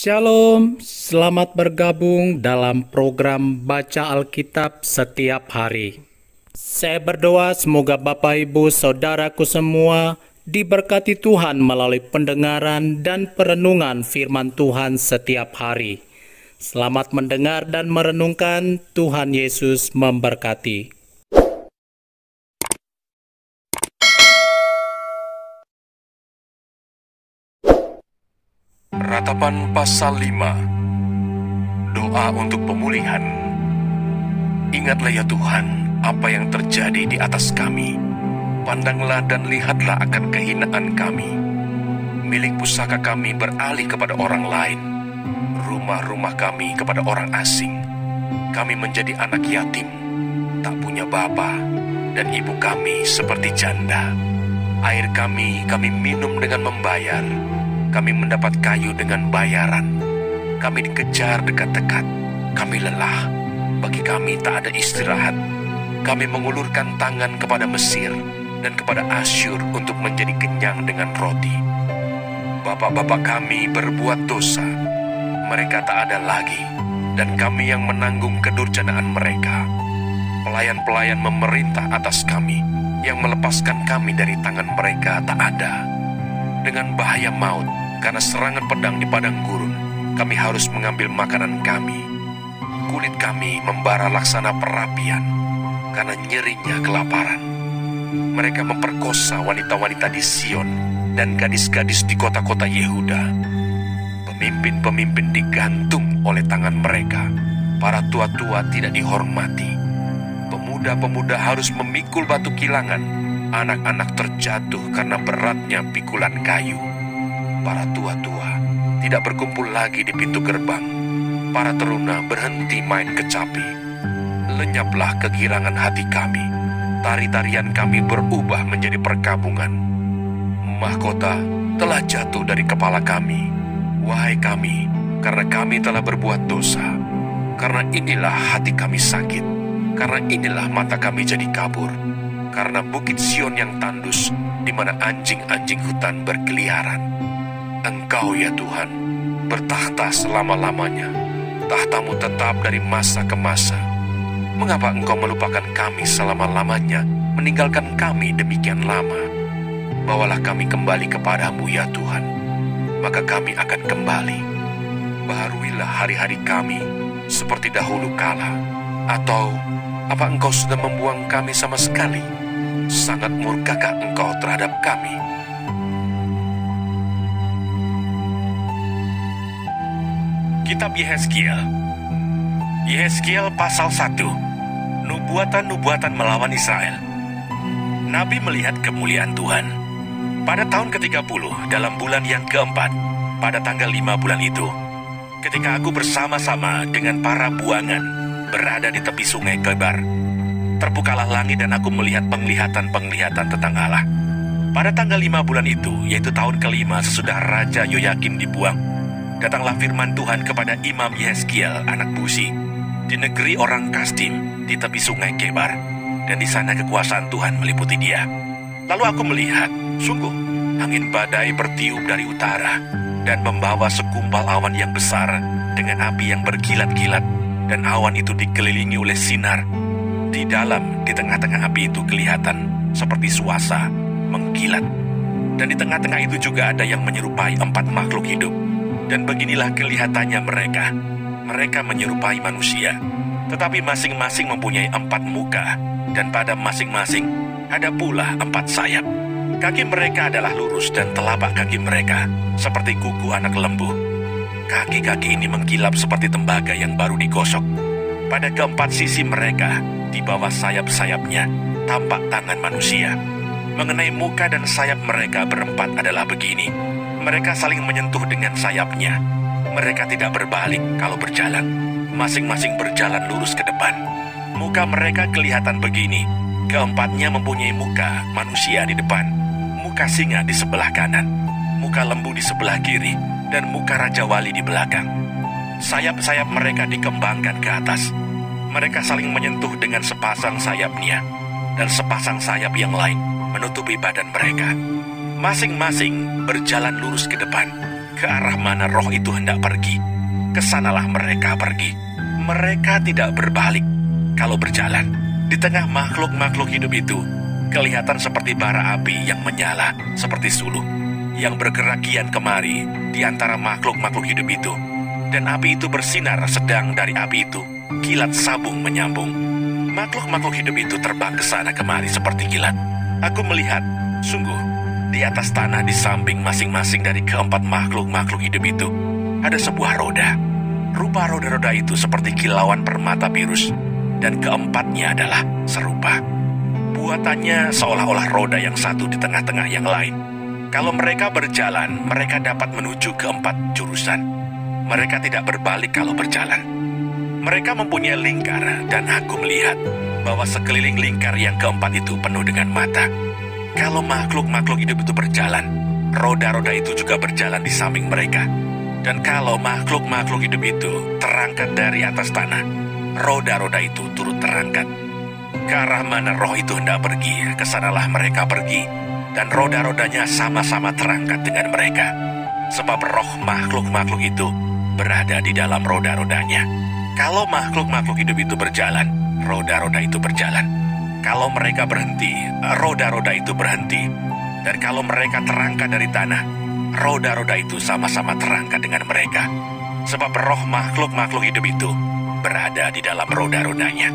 Shalom, selamat bergabung dalam program Baca Alkitab setiap hari. Saya berdoa semoga Bapak Ibu Saudaraku semua diberkati Tuhan melalui pendengaran dan perenungan firman Tuhan setiap hari. Selamat mendengar dan merenungkan. Tuhan Yesus memberkati. Ratapan pasal 5. Doa untuk pemulihan. Ingatlah ya Tuhan, apa yang terjadi di atas kami. Pandanglah dan lihatlah akan kehinaan kami. Milik pusaka kami beralih kepada orang lain. Rumah-rumah kami kepada orang asing. Kami menjadi anak yatim, tak punya bapa, dan ibu kami seperti janda. Air kami minum dengan membayar. Kami mendapat kayu dengan bayaran. Kami dikejar dekat-dekat. Kami lelah. Bagi kami tak ada istirahat. Kami mengulurkan tangan kepada Mesir dan kepada Asyur untuk menjadi kenyang dengan roti. Bapak-bapak kami berbuat dosa. Mereka tak ada lagi, dan kami yang menanggung kedurjanaan mereka. Pelayan-pelayan memerintah atas kami, yang melepaskan kami dari tangan mereka tak ada. Dengan bahaya maut, karena serangan pedang di padang gurun, kami harus mengambil makanan kami. Kulit kami membara laksana perapian, karena nyerinya kelaparan. Mereka memperkosa wanita-wanita di Sion, dan gadis-gadis di kota-kota Yehuda. Pemimpin-pemimpin digantung oleh tangan mereka. Para tua-tua tidak dihormati. Pemuda-pemuda harus memikul batu kilangan. Anak-anak terjatuh karena beratnya pikulan kayu. Para tua-tua tidak berkumpul lagi di pintu gerbang. Para teruna berhenti main kecapi. Lenyaplah kegirangan hati kami. Tari-tarian kami berubah menjadi perkabungan. Mahkota telah jatuh dari kepala kami. Wahai kami, karena kami telah berbuat dosa. Karena inilah hati kami sakit. Karena inilah mata kami jadi kabur. Karena bukit Sion yang tandus, di mana anjing-anjing hutan berkeliaran. Engkau ya Tuhan, bertahta selama-lamanya. Tahtamu tetap dari masa ke masa. Mengapa Engkau melupakan kami selama-lamanya, meninggalkan kami demikian lama? Bawalah kami kembali kepadamu ya Tuhan, maka kami akan kembali. Baharuilah hari-hari kami seperti dahulu kala. Atau apa Engkau sudah membuang kami sama sekali? Sangat murkakah Engkau terhadap kami? Kitab Yehezkiel. Yehezkiel pasal 1. Nubuatan-nubuatan melawan Israel. Nabi melihat kemuliaan Tuhan. Pada tahun ke-30, dalam bulan yang keempat, pada tanggal 5 bulan itu, ketika aku bersama-sama dengan para buangan berada di tepi sungai Kebar, terbukalah langit dan aku melihat penglihatan-penglihatan tentang Allah. Pada tanggal 5 bulan itu, yaitu tahun kelima sesudah Raja Yoyakim dibuang, datanglah firman Tuhan kepada Imam Yehezkiel anak Buzi di negeri orang Kasdim di tepi sungai Kebar, dan di sana kekuasaan Tuhan meliputi dia. Lalu aku melihat, sungguh, angin badai bertiup dari utara dan membawa segumpal awan yang besar dengan api yang berkilat-kilat, dan awan itu dikelilingi oleh sinar. Di tengah-tengah api itu kelihatan seperti suasa mengkilat. Dan di tengah-tengah itu juga ada yang menyerupai 4 makhluk hidup. Dan beginilah kelihatannya mereka. Mereka menyerupai manusia, tetapi masing-masing mempunyai 4 muka, dan pada masing-masing ada pula 4 sayap. Kaki mereka adalah lurus dan telapak kaki mereka seperti kuku anak lembu. Kaki-kaki ini mengkilap seperti tembaga yang baru digosok. Pada keempat sisi mereka, di bawah sayap-sayapnya, tampak tangan manusia. Mengenai muka dan sayap mereka berempat adalah begini. Mereka saling menyentuh dengan sayapnya. Mereka tidak berbalik kalau berjalan. Masing-masing berjalan lurus ke depan. Muka mereka kelihatan begini. Keempatnya mempunyai muka manusia di depan, muka singa di sebelah kanan, muka lembu di sebelah kiri, dan muka Raja Wali di belakang. Sayap-sayap mereka dikembangkan ke atas. Mereka saling menyentuh dengan sepasang sayapnya, dan sepasang sayap yang lain menutupi badan mereka. Masing-masing berjalan lurus ke depan. Ke arah mana roh itu hendak pergi, kesanalah mereka pergi. Mereka tidak berbalik kalau berjalan. Di tengah makhluk-makhluk hidup itu, kelihatan seperti bara api yang menyala seperti suluh, yang bergerak kian kemari di antara makhluk-makhluk hidup itu. Dan api itu bersinar, sedang dari api itu kilat sabung menyambung. Makhluk-makhluk hidup itu terbang ke sana kemari seperti kilat. Aku melihat, sungguh, di atas tanah di samping masing-masing dari keempat makhluk-makhluk hidup itu ada sebuah roda. Rupa roda-roda itu seperti kilauan permata birus, dan keempatnya adalah serupa. Buatannya seolah-olah roda yang satu di tengah-tengah yang lain. Kalau mereka berjalan, mereka dapat menuju ke 4 jurusan. Mereka tidak berbalik kalau berjalan. Mereka mempunyai lingkar, dan aku melihat bahwa sekeliling lingkar yang keempat itu penuh dengan mata. Kalau makhluk-makhluk hidup itu berjalan, roda-roda itu juga berjalan di samping mereka. Dan kalau makhluk-makhluk hidup itu terangkat dari atas tanah, roda-roda itu turut terangkat. Ke arah mana roh itu hendak pergi, kesanalah mereka pergi. Dan roda-rodanya sama-sama terangkat dengan mereka. Sebab roh makhluk-makhluk itu berada di dalam roda-rodanya. Kalau makhluk-makhluk hidup itu berjalan, roda-roda itu berjalan. Kalau mereka berhenti, roda-roda itu berhenti. Dan kalau mereka terangkat dari tanah, roda-roda itu sama-sama terangkat dengan mereka. Sebab roh makhluk-makhluk hidup itu berada di dalam roda-rodanya.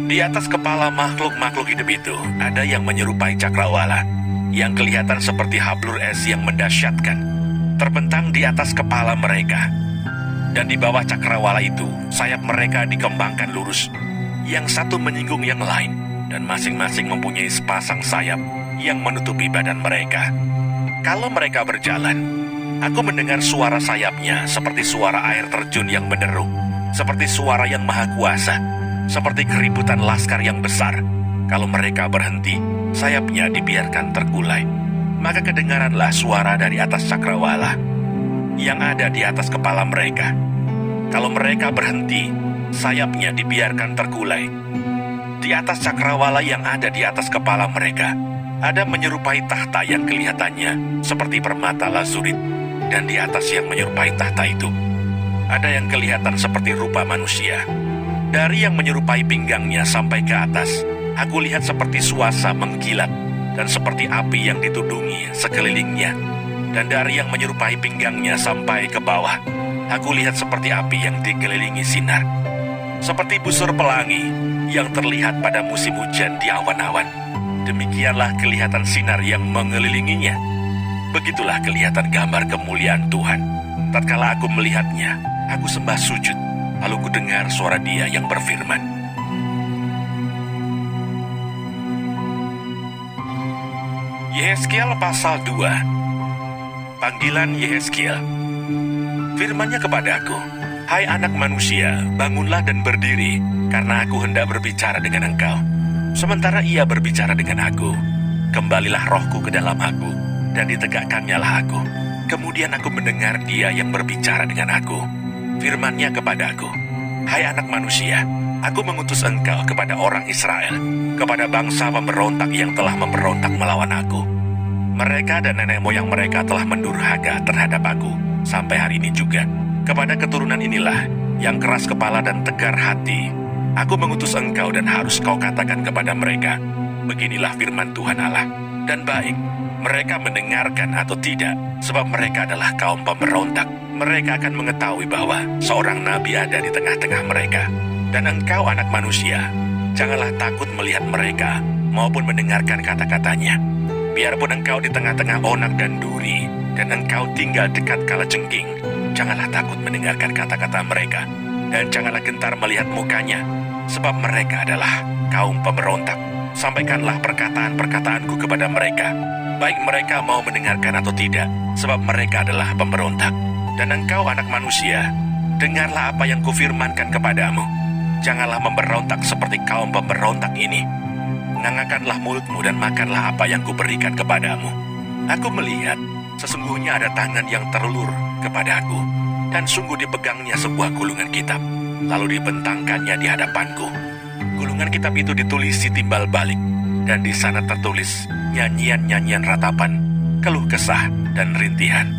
Di atas kepala makhluk-makhluk hidup itu ada yang menyerupai cakrawala, yang kelihatan seperti hablur es yang mendahsyatkan, terbentang di atas kepala mereka. Dan di bawah cakrawala itu, sayap mereka dikembangkan lurus, yang satu menyinggung yang lain, dan masing-masing mempunyai sepasang sayap yang menutupi badan mereka. Kalau mereka berjalan, aku mendengar suara sayapnya seperti suara air terjun yang menderu, seperti suara yang maha kuasa, seperti keributan laskar yang besar. Kalau mereka berhenti, sayapnya dibiarkan terkulai. Maka kedengaranlah suara dari atas cakrawala yang ada di atas kepala mereka. Kalau mereka berhenti, sayapnya dibiarkan terkulai. Di atas cakrawala yang ada di atas kepala mereka, ada menyerupai tahta yang kelihatannya seperti permata lazurit. Dan di atas yang menyerupai tahta itu, ada yang kelihatan seperti rupa manusia. Dari yang menyerupai pinggangnya sampai ke atas, aku lihat seperti suasa mengkilat, dan seperti api yang ditudungi sekelilingnya. Dan dari yang menyerupai pinggangnya sampai ke bawah, aku lihat seperti api yang dikelilingi sinar. Seperti busur pelangi yang terlihat pada musim hujan di awan-awan, demikianlah kelihatan sinar yang mengelilinginya. Begitulah kelihatan gambar kemuliaan Tuhan. Tatkala aku melihatnya, aku sembah sujud, lalu ku dengar suara Dia yang berfirman. Yehezkiel pasal 2. Panggilan Yehezkiel. Firman-Nya kepadaku, "Hai anak manusia, bangunlah dan berdiri, karena aku hendak berbicara dengan engkau." Sementara ia berbicara dengan aku, kembalilah rohku ke dalam aku, dan ditegakkannya aku. Kemudian aku mendengar Dia yang berbicara dengan aku. Firman-Nya kepadaku, "Hai anak manusia, aku mengutus engkau kepada orang Israel, kepada bangsa pemberontak yang telah memberontak melawan aku. Mereka dan nenek moyang mereka telah mendurhaka terhadap aku, sampai hari ini juga. Kepada keturunan inilah, yang keras kepala dan tegar hati, aku mengutus engkau dan harus kau katakan kepada mereka, beginilah firman Tuhan Allah. Dan baik, mereka mendengarkan atau tidak, sebab mereka adalah kaum pemberontak. Mereka akan mengetahui bahwa seorang nabi ada di tengah-tengah mereka. Dan engkau anak manusia, janganlah takut melihat mereka, maupun mendengarkan kata-katanya. Biarpun engkau di tengah-tengah onak dan duri, dan engkau tinggal dekat kalajengking, janganlah takut mendengarkan kata-kata mereka, dan janganlah gentar melihat mukanya, sebab mereka adalah kaum pemberontak. Sampaikanlah perkataan-perkataanku kepada mereka, baik mereka mau mendengarkan atau tidak, sebab mereka adalah pemberontak. Dan engkau anak manusia, dengarlah apa yang kufirmankan kepadamu. Janganlah memberontak seperti kaum pemberontak ini. Ngangakkanlah mulutmu dan makanlah apa yang kuberikan kepadamu. Aku melihat, sesungguhnya ada tangan yang terulur kepadaku, dan sungguh dipegangnya sebuah gulungan kitab, lalu dibentangkannya di hadapanku. Gulungan kitab itu ditulisi timbal balik, dan di sana tertulis nyanyian-nyanyian ratapan, keluh kesah, dan rintihan.